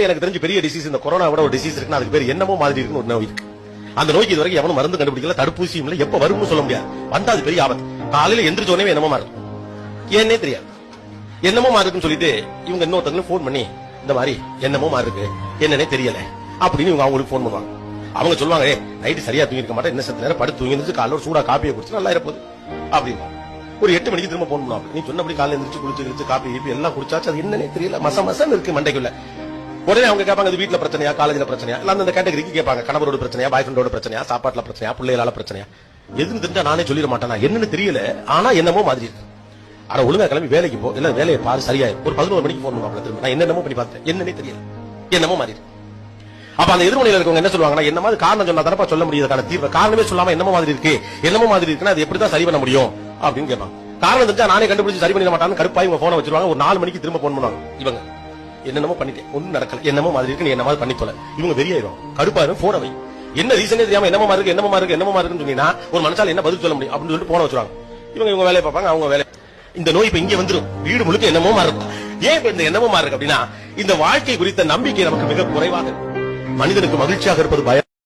எனக்கு தெரிஞ்ச பெரிய டிசீஸ் இந்த கொரோனா விட ஒரு டிசீஸ் இருக்குன்னா அதுக்கு பேர் என்னமோ மாதிரி இருக்குன்னு ஒரு நோய் இருக்கு. அந்த நோய்க்கு இதுவரைக்கும் எவனும் மருந்து கண்டுபிடிக்கல, தடுப்பூசியும் இல்ல, எப்ப வரும்னு சொல்ல முடியாது. வந்தா அது பெரிய ஆபத்து. காலையில எந்திரிச்ச உடனே என்னமோ மாறும், ஏன்னே தெரியாது. என்னமோ மாறுக்குன்னு சொல்லிட்டு இவங்க இன்னொருத்தவங்களுக்கு போன் பண்ணி இந்த மாதிரி என்னமோ மாறு இருக்கு, என்னன்னே தெரியல அப்படின்னு இவங்க அவங்களுக்கு போன் பண்ணுவாங்க. அவங்க சொல்லுவாங்க, நைட்டு சரியா தூங்கி இருக்க மாட்டேன், என்ன சத்து நேரம் படுத்து தூங்கி காலைல ஒரு சூடா காப்பியை குடிச்சு நல்லா இருப்போது அப்படின்னு ஒரு 8 மணிக்கு திரும்ப போன் பண்ணுவாங்க. நீ சொன்னபடி காலையில எந்திரிச்சு குளிச்சு காப்பி கீப்பி எல்லாம் குடிச்சாச்சு, அது என்னன்னே தெரியல, மசன்னு இருக்கு மண்டைக்குள்ள. உடனே அவங்க கேட்பாங்க, அது வீட்டுல பிரச்சனையா, காலேஜ்ல பிரச்சனையா, இல்ல அந்த கேட்டகரிக்கு கேட்பாங்க. கணவரோட பிரச்சனையா, பாய் ஃப்ரெண்டோட பிரச்சனையா, சாப்பாட்டுல பிரச்சனையா, பிள்ளைகளால பிரச்சனையா, எதுன்னு தெரிஞ்சா நானே சொல்லிட மாட்டேன், என்னன்னு தெரியல, ஆனா என்னமோ மாதிரி இருக்கு. ஆனா ஒழுங்கா கிளம்பி வேலைக்கு போ, இல்ல வேலையை பாரு சரியாயிரும். ஒரு 11 மணிக்கு போன் பண்ணுவாங்க. திரும்ப நான் என்னென்னமோ பண்ணி பார்த்தேன், என்னன்னே தெரியல, என்னமோ மாதிரி இருக்கு. அப்ப அந்த எதிர்மனையில இருக்கவங்க என்ன சொல்லுவாங்கன்னா, என்ன மாதிரி காரணம் சொன்னா தானப்பா சொல்ல முடியாத தீர்வு, காரணமே சொல்லாம என்னமோ மாதிரி இருக்கு, என்னமோ மாதிரி இருக்குன்னா அது எப்படிதான் சரி பண்ண முடியும் அப்படின்னு கேட்பாங்க. காரணம் தெரிஞ்சா நானே கண்டுபிடிச்சு சரி பண்ணிட மாட்டான்னு கடுப்பாய் இவங்க போன வச்சிருவாங்க. ஒரு 4 மணிக்கு திரும்ப போன் பண்ணுவாங்க. இவங்க என்னமோ பண்ணிட்டேன், ஒன்னும் நடக்கல, என்னமோ மாதிரி இருக்கு, நீ என்ன மாதிரி பண்ணி தொலை. இவங்க வெறியாயிரும், கடுப்பாயிரும், போன வை. என்ன ரீசனே தெரியாம என்னமோ மாதிரி இருக்கு, என்னமோ மாதிரி இருக்கு, என்னமோ மாதிரி இருக்குன்னு சொன்னீங்கன்னா ஒரு மனுஷால என்ன பதில் சொல்ல முடியும் அப்படின்னு சொல்லிட்டு போன வச்சிருவாங்க. இவங்க வேலையை பார்ப்பாங்க, அவங்க வேலை. இந்த நோய் இப்ப இங்க வந்துடும், வீடு முழுக்க என்னமோ மாதிரி இருக்கும். ஏன் இப்ப இந்த என்னமோ மாதிரி இருக்கு அப்படின்னா, இந்த வாழ்க்கை குறித்த நம்பிக்கை நமக்கு மிக குறைவாக இருக்கு. மனிதனுக்கு மகிழ்ச்சியாக இருப்பது பயம்.